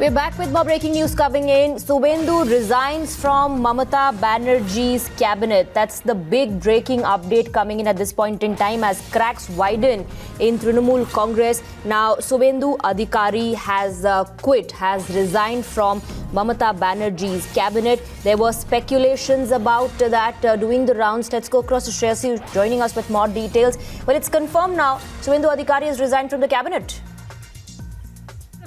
We're back with more breaking news coming in. Subhendu resigns from Mamata Banerjee's cabinet. That's the big breaking update coming in at this point in time as cracks widen in Trinamool Congress. Now, Subhendu Adhikari has resigned from Mamata Banerjee's cabinet. There were speculations about that doing the rounds. Let's go across to Shreyasi joining us with more details. Well, it's confirmed now. Subhendu Adhikari has resigned from the cabinet.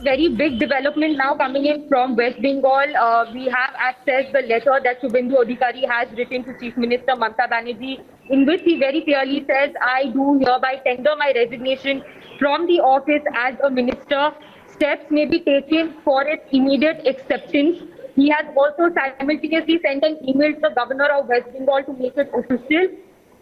Very big development now coming in from West Bengal. We have accessed the letter that Subhendu Adhikari has written to Chief Minister Mamata Banerjee, in which he very clearly says, I do hereby tender my resignation from the office as a minister. Steps may be taken for its immediate acceptance. He has also simultaneously sent an email to the governor of West Bengal to make it official.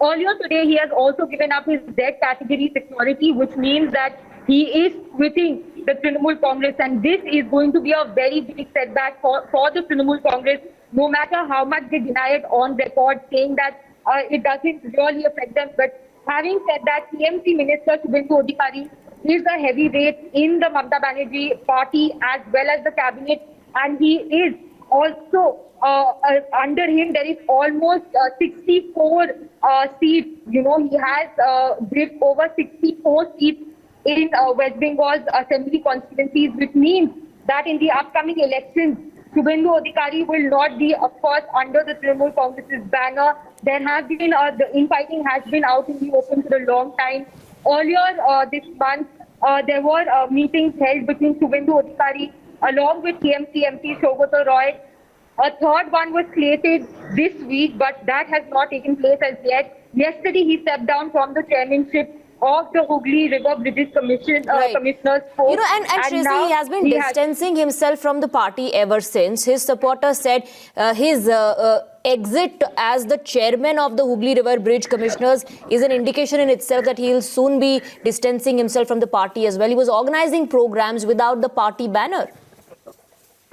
Earlier today, he has also given up his Z category security, which means that he is quitting the Trinamool Congress, and this is going to be a very big setback for the Trinamool Congress, no matter how much they deny it on record, saying that it doesn't really affect them. But having said that, TMC Minister Subhendu Adhikari is a heavyweight in the Mamata Banerjee party as well as the cabinet, and he is also under him there is almost 64 seats. You know, he has gripped over 64 seats in West Bengal's assembly constituencies, which means that in the upcoming elections, Subhendu Adhikari will not be, of course, under the Trinamool Congress's banner. There have been, the infighting has been out in the open for a long time. Earlier this month, there were meetings held between Subhendu Adhikari along with TMC MP Saugata Roy. A third one was slated this week, but that has not taken place as yet. Yesterday, he stepped down from the chairmanship of the Hooghly River Bridges Commission, Commissioner's post. You know, and Shreyasi, he has been distancing himself from the party ever since. His supporters said his exit as the chairman of the Hooghly River Bridge Commissioners is an indication in itself that he will soon be distancing himself from the party as well. He was organizing programs without the party banner.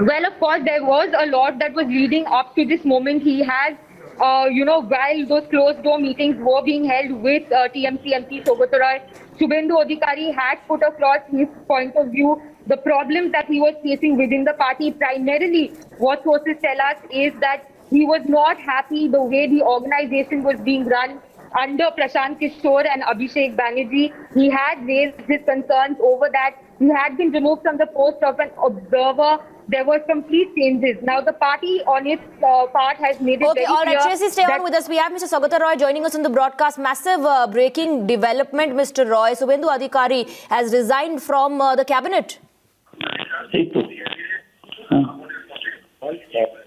Well, of course, there was a lot that was leading up to this moment. He has while those closed-door meetings were being held with TMC MP Saugata Roy, Subhendu Adhikari had put across his point of view, the problems that he was facing within the party. Primarily, what sources tell us is that he was not happy the way the organization was being run under Prashant Kishore and Abhishek Banerjee. He had raised his concerns over that. He had been removed from the post of an observer. There were complete changes. Now, the party on its part has made it very clear. Okay, all right, Shreyasi, stay on with us. We have Mr. Saugata Roy joining us on the broadcast. Massive breaking development, Mr. Roy. Subhendu Adhikari has resigned from the cabinet.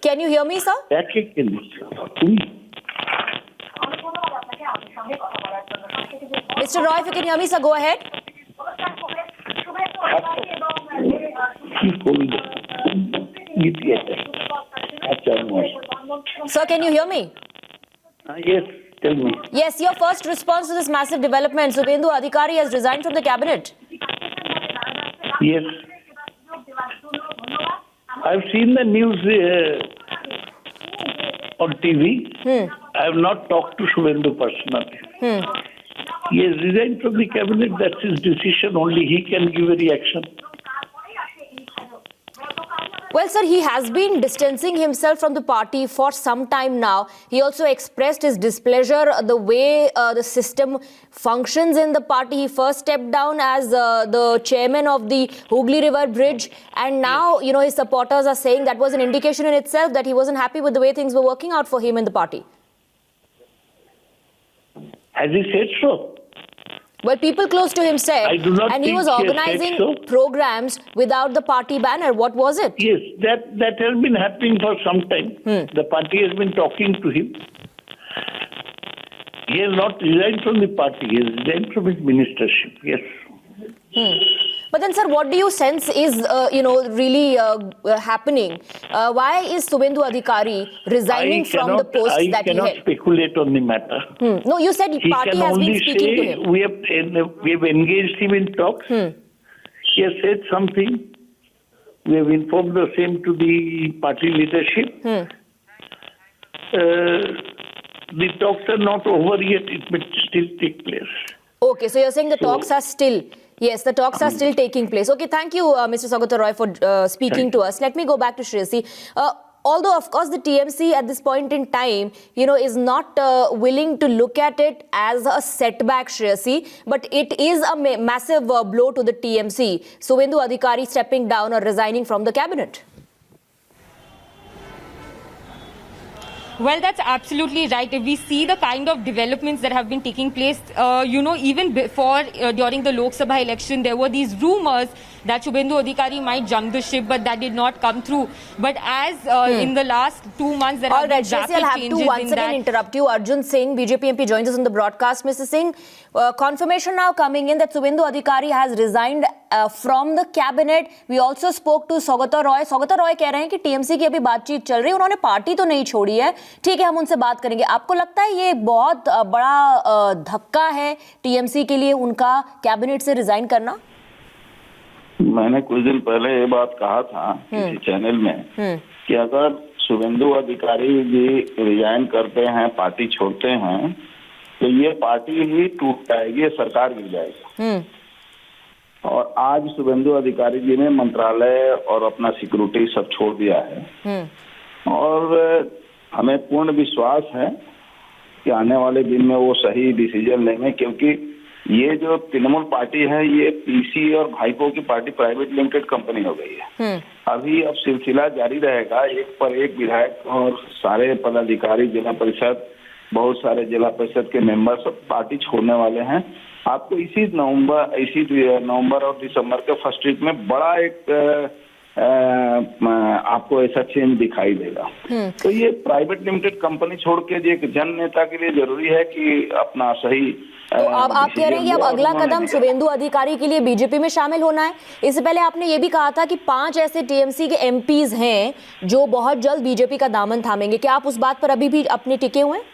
Can you hear me, sir? Mr. Roy, if you can hear me, sir, go ahead. Sir, can you hear me? Yes, tell me. Yes, your first response to this massive development. Subhendu Adhikari has resigned from the cabinet. Yes. I've seen the news on TV. I have not talked to Subhendu personally. He has resigned from the cabinet. That's his decision. Only he can give a reaction. Well, sir, he has been distancing himself from the party for some time now. He also expressed his displeasure the way the system functions in the party. He first stepped down as the chairman of the Hooghly River Bridge, and now, you know, his supporters are saying that was an indication in itself that he wasn't happy with the way things were working out for him in the party. Has he said so? Well, people close to him said, and he was organizing programs without the party banner. What was it? Yes, that has been happening for some time. The party has been talking to him. He has not resigned from the party. He has resigned from his ministership. Yes. But then, sir, what do you sense is, really happening? Why is Subhendu Adhikari resigning from the post that he held? I cannot speculate on the matter. No, you said party has been speaking to him. We have engaged him in talks. He has said something. We have informed the same to the party leadership. The talks are not over yet. It may still take place. Okay, so you're saying the talks are still Yes, the talks are still taking place. Okay, thank you, Mr. Saugata Roy, for speaking to us. Let me go back to Shreyasi. Although, of course, the TMC at this point in time, is not willing to look at it as a setback, Shreyasi, but it is a massive blow to the TMC. Suvendu Adhikari stepping down or resigning from the cabinet. Well, that's absolutely right. If we see the kind of developments that have been taking place, even before, during the Lok Sabha election, there were these rumors that Shubhendu Adhikari might jump the ship, but that did not come through. But as in the last 2 months, there have been rapid I'll have changes to once in again that. interrupt you. Arjun Singh, BJP MP, joins us on the broadcast. Mr. Singh, confirmation now coming in that Suvendu Adhikari has resigned from the cabinet. We also spoke to Saugata Roy. Saugata Roy कह रहे हैं कि TMC की अभी बातचीत चल रही है, उन्होंने पार्टी तो नहीं छोड़ी है. ठीक है, हम उनसे बात करेंगे. आपको लगता है ये बहुत बड़ा धक्का है टीएमसी के लिए, उनका कैबिनेट से रिजाइन करना? मैंने कुछ दिन पहले ये बात कहा था किसी चैनल में कि अगर शुभेंदु अधिकारी जी रिजाइन करते हैं, पार्टी छोड़ते हैं, तो ये पार्टी ही टूट जाएगी, ये सरकार गिर जाएगी. और आज शुभेंदु अधिकारी जी ने मंत्रालय और अपना सिक्योरिटी सब छोड़ दिया है. और हमें पूर्ण विश्वास है कि आने वाले दिन में वो सही डिसीजन लेंगे, क्योंकि ये जो तृणमूल पार्टी है, ये पीसी और भाईपो की पार्टी प्राइवेट लिमिटेड कंपनी हो गई है. अभी अब सिलसिला जारी रहेगा, एक पर एक विधायक और सारे पदाधिकारी, जिला परिषद, बहुत सारे जिला परिषद के मेंबर सब पार्टी छोड़ने वाले हैं. आपको इसी नवंबर और दिसंबर के फर्स्ट वीक में बड़ा एक आपको ऐसा चेंज दिखाई देगा. तो ये प्राइवेट लिमिटेड कंपनी छोड़ के एक जन नेता के लिए जरूरी है कि अपना सही. तो अब आप कह रहे हैं कि अब अगला कदम शुभेंदु अधिकारी के लिए बीजेपी में शामिल होना है. इससे पहले आपने ये भी कहा था कि 5 ऐसे टीएमसी के एमपीज हैं जो बहुत जल्द बीजेपी का दामन थामेंगे. क्या आप उस बात पर अभी भी अपने टिके हुए हैं?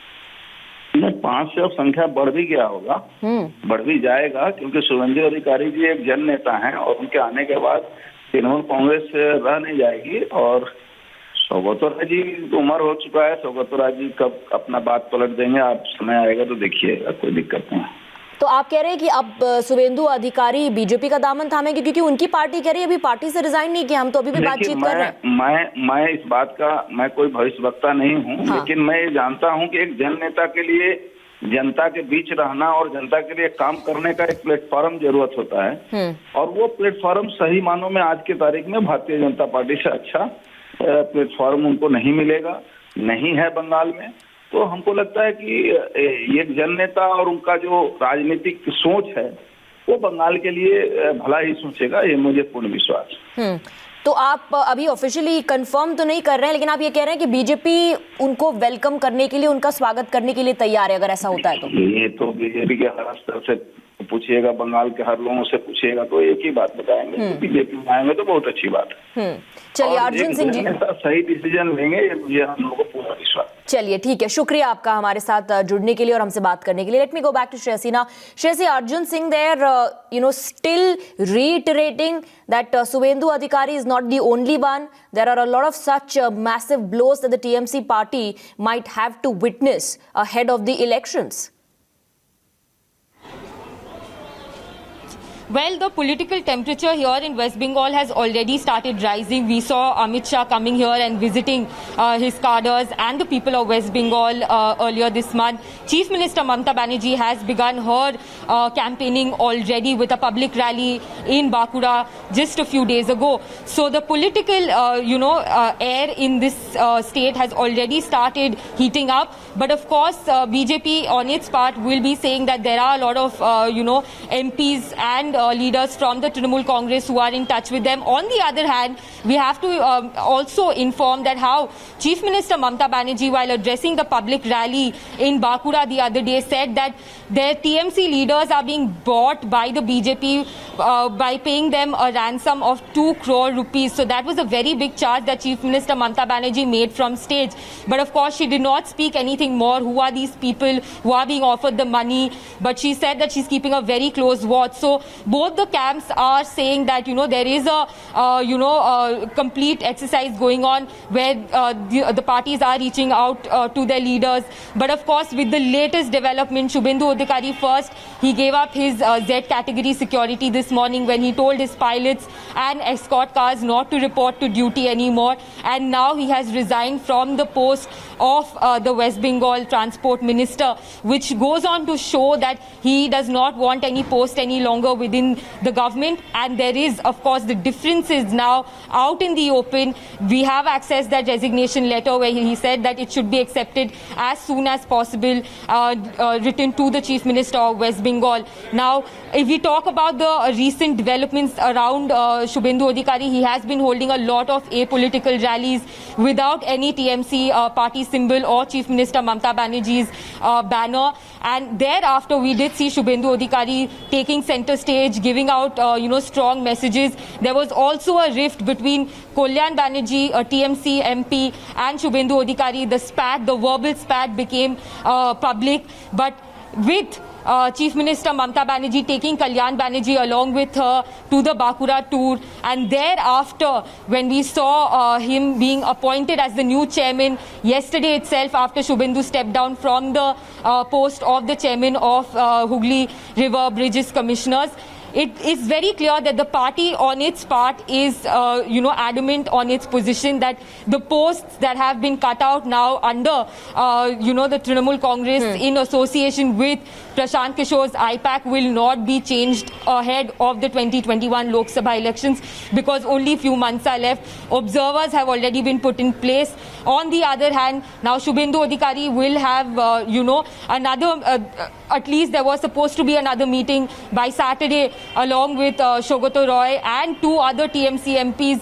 5 से अब संख्या बढ़ भी गया होगा, बढ़ भी जाएगा, क्योंकि शुभेंदु अधिकारी जी एक जन नेता हैं और उनके आने के बाद तृणमूल कांग्रेस रह नहीं जाएगी. और सौगत राय जी उम्र हो चुका है, सौगत राय जी कब अपना बात पलट देंगे, आप समय आएगा तो देखिएगा, कोई दिक्कत नहीं. तो आप कह रहे हैं कि अब शुभेंदु अधिकारी बीजेपी का दामन थामेंगे, क्योंकि उनकी पार्टी कह रही है अभी पार्टी से रिजाइन नहीं किया, हम तो अभी भी बातचीत कर रहे हैं. मैं इस बात का, मैं कोई भविष्यवक्ता नहीं हूँ, लेकिन मैं ये जानता हूँ कि एक जन नेता के लिए जनता के बीच रहना और जनता के लिए काम करने का एक प्लेटफॉर्म जरूरत होता है. और वो प्लेटफॉर्म सही मानों में आज की तारीख में भारतीय जनता पार्टी से अच्छा प्लेटफॉर्म उनको नहीं मिलेगा, नहीं है बंगाल में. तो हमको लगता है कि एक जन नेता और उनका जो राजनीतिक सोच है वो बंगाल के लिए भला ही सोचेगा, ये मुझे पूर्ण विश्वास. तो आप अभी ऑफिशियली कंफर्म तो नहीं कर रहे हैं, लेकिन आप ये कह रहे हैं कि बीजेपी उनको वेलकम करने के लिए, उनका स्वागत करने के लिए तैयार है, अगर ऐसा होता है तो? ये तो बीजेपी के हर स्तर से पूछिएगा, बंगाल के हर लोगों से पूछिएगा तो एक ही बात बताएंगे, बीजेपी में आएंगे तो बहुत अच्छी बात है. चलिए अर्जुन सिंह जी, सही डिसीजन लेंगे, ये हम लोगों को पूरा विश्वास. चलिए ठीक है, शुक्रिया आपका हमारे साथ जुड़ने के लिए और हमसे बात करने के लिए. Let me go back to Shreyasi now. Shreyasi, Arjun Singh there still reiterating that Suvendu Adhikari is not the only one. There are a lot of such massive blows that the TMC party might have to witness ahead of the elections. Well, the political temperature here in West Bengal has already started rising. We saw Amit Shah coming here and visiting his cadres and the people of West Bengal earlier this month. Chief Minister Mamata Banerjee has begun her campaigning already with a public rally in Bankura just a few days ago. So the political, air in this state has already started heating up. But of course, BJP on its part will be saying that there are a lot of, MPs and leaders from the Trinamool Congress who are in touch with them. On the other hand, we have to also inform that how Chief Minister Mamata Banerjee, while addressing the public rally in Bankura the other day, said that their TMC leaders are being bought by the BJP by paying them a ransom of 2 crore rupees. So that was a very big charge that Chief Minister Mamata Banerjee made from stage. But of course, she did not speak anything more. Who are these people who are being offered the money? But she said that she's keeping a very close watch. So both the camps are saying that, there is a, complete exercise going on where the parties are reaching out to their leaders. But of course, with the latest development, Shubhendu Adhikari first, he gave up his Z category security this morning when he told his pilots and escort cars not to report to duty anymore. And now he has resigned from the post of the West Bengal Transport Minister, which goes on to show that he does not want any post any longer within the government. And there is, of course, the differences now out in the open. We have accessed that resignation letter where he said that it should be accepted as soon as possible, written to the Chief Minister of West Bengal. Now, if we talk about the recent developments around Shubhendu Adhikari, he has been holding a lot of apolitical rallies without any TMC party symbol or Chief Minister Mamata Banerjee's banner. And thereafter, we did see Shubhendu Adhikari taking center stage, giving out, strong messages. There was also a rift between Kalyan Banerjee, a TMC MP, and Shubhendu Adhikari. The verbal spat became public. But with Chief Minister Mamata Banerjee taking Kalyan Banerjee along with her to the Bakura tour, and thereafter when we saw him being appointed as the new chairman yesterday itself after Shubhendu stepped down from the post of the chairman of Hooghly River Bridges Commissioners, it is very clear that the party on its part is, adamant on its position that the posts that have been cut out now under, the Trinamool Congress in association with Prashant Kishore's IPAC will not be changed ahead of the 2021 Lok Sabha elections because only few months are left. Observers have already been put in place. On the other hand, now Shubhendu Adhikari will have, another, at least there was supposed to be another meeting by Saturday along with Shogoto Roy and two other TMC MPs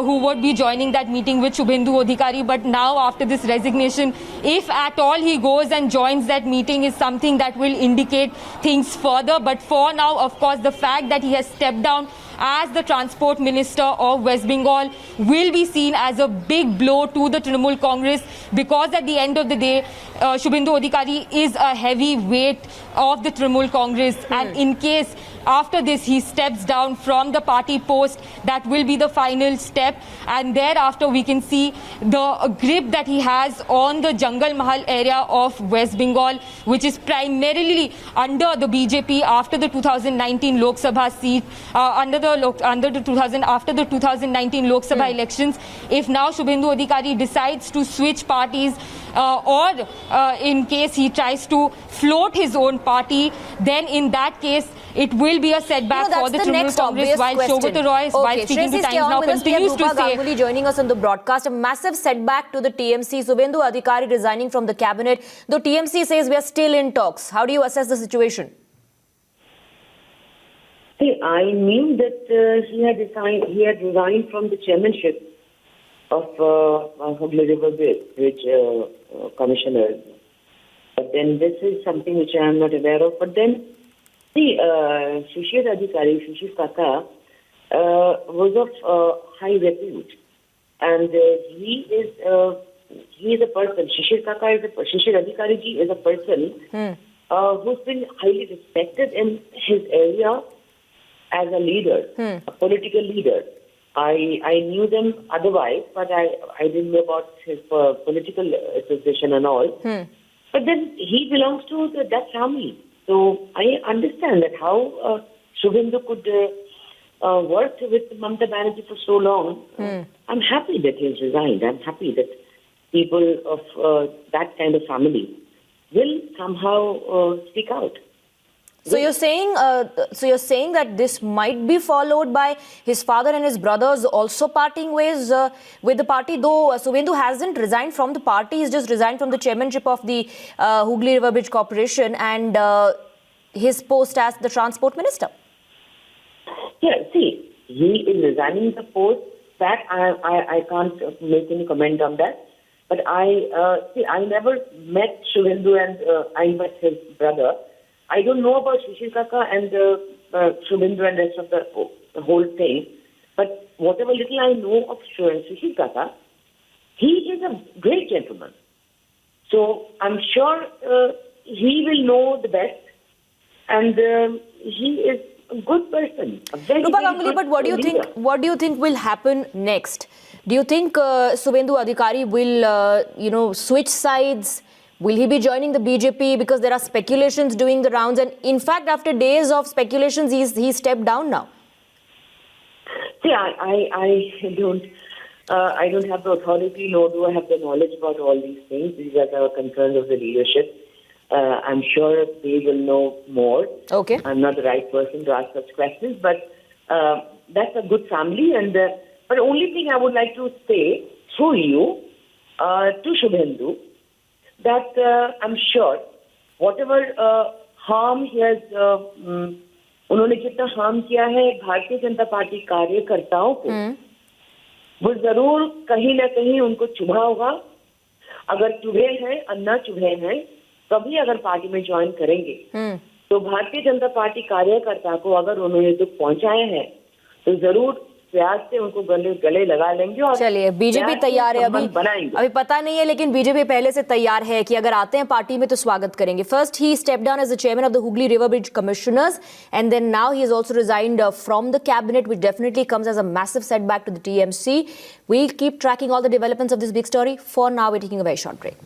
who would be joining that meeting with Shubhendu Adhikari. But now after this resignation, if at all he goes and joins that meeting is something that will indicate things further. But for now, of course, the fact that he has stepped down as the Transport Minister of West Bengal will be seen as a big blow to the Trinamool Congress because at the end of the day, Shubhendu Adhikari is a heavy weight of the Trinamool Congress. And in case after this he steps down from the party post, that will be the final step. And thereafter we can see the grip that he has on the Jangal Mahal area of West Bengal, which is primarily under the BJP after the 2019 Lok Sabha seat, after the 2019 Lok Sabha elections. If now Shubhendu Adhikari decides to switch parties, or in case he tries to float his own party, then in that case it will be a setback for the Trinamool Congress, while Shogoto Roy, while speaking to Times Now, continues to say... Ganguly joining us on the broadcast, a massive setback to the TMC, Shubhendu Adhikari resigning from the cabinet, though TMC says we are still in talks. How do you assess the situation? See, I knew that he had resigned from the chairmanship of Hooghly River Bridge Commissioner. But then this is something which I am not aware of. But then, see, Shishir Adhikari, Shishir Kaka, was of high repute. And he is a person, Shishir Adhikari ji is a person who's been highly respected in his area as a leader, a political leader. I knew them otherwise, but I didn't know about his political association and all. But then he belongs to that family. So I understand that how Shubhendu could work with Mamata Banerjee for so long. I'm happy that he's resigned. I'm happy that people of that kind of family will somehow speak out. So you're saying that this might be followed by his father and his brothers also parting ways with the party, though Shubhendu hasn't resigned from the party, he's just resigned from the chairmanship of the Hooghly River Bridge Corporation and his post as the Transport Minister. Yeah, see, he is resigning the post. That I can't make any comment on that. But I never met Shubhendu and I met his brother. I don't know about Shishir Kaka and Shubhendu and rest of the whole thing. But whatever little I know of Shishir Kaka, he is a great gentleman. So I'm sure he will know the best. And he is good person. A very, Rupa very Ganguly, good but what do you think? leader. What do you think will happen next? Do you think Suvendu Adhikari will, switch sides? Will he be joining the BJP? Because there are speculations doing the rounds, and in fact, after days of speculations, he stepped down now. See, I don't have the authority, nor do I have the knowledge about all these things. These are the concerns of the leadership. I'm sure they will know more. Okay. I'm not the right person to ask such questions, but that's a good family. And but the only thing I would like to say through you to Shubhendu, that I'm sure whatever harm he has, उन्होंने जितना harm किया है Bharatiya Janata party कार्यकर्ताओं को, वो जरूर कहीं ना कहीं उनको चुभा होगा. अगर चुभे हैं और न चुभे हैं, तभी अगर पार्टी में ज्वाइन करेंगे, तो भारतीय जनता पार्टी कार्यकर्ता को अगर उन्होंने दुख पहुंचाया है, तो जरूर प्यार से उनको गले लगा लेंगे. और चलिए, बीजेपी तैयार है. अभी पता नहीं है, लेकिन बीजेपी पहले से तैयार है कि अगर आते हैं पार्टी में तो स्वागत करेंगे. First he step down as the chairman of the Hooghly river bridge commissioners, and then now he has also resigned from the cabinet, which definitely comes as a massive setback to the TMC. We'll keep tracking all the developments of this big story. For now, we're taking a very short break.